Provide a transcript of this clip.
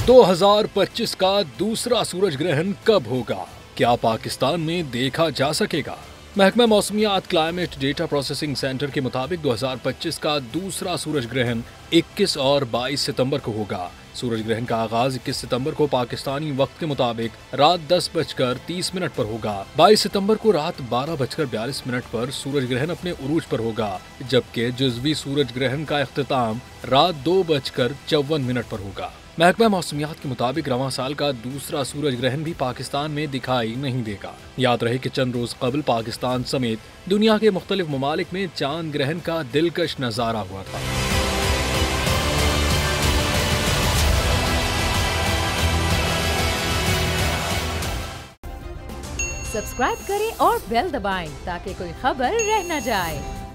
2025 का दूसरा सूरज ग्रहण कब होगा? क्या पाकिस्तान में देखा जा सकेगा? महकमा मौसमियात क्लाइमेट डेटा प्रोसेसिंग सेंटर के मुताबिक 2025 का दूसरा सूरज ग्रहण 21 और 22 सितंबर को होगा। सूरज ग्रहण का आगाज 21 सितंबर को पाकिस्तानी वक्त के मुताबिक रात 10:30 पर होगा। 22 सितंबर को रात 12:42 पर सूरज ग्रहण अपने उरूज पर होगा, जबकि जुज़वी सूरज ग्रहण का इख्तिताम रात 2:54 पर होगा। महकमा मौसमियात के मुताबिक रवां साल का दूसरा सूरज ग्रहण भी पाकिस्तान में दिखाई नहीं देगा। याद रहे कि चंद रोज कबल पाकिस्तान समेत दुनिया के मुख्तलिफ ममालिक में चांद ग्रहण का दिलकश नजारा हुआ था। सब्सक्राइब करें और बेल दबाएं ताकि कोई खबर रह न जाए।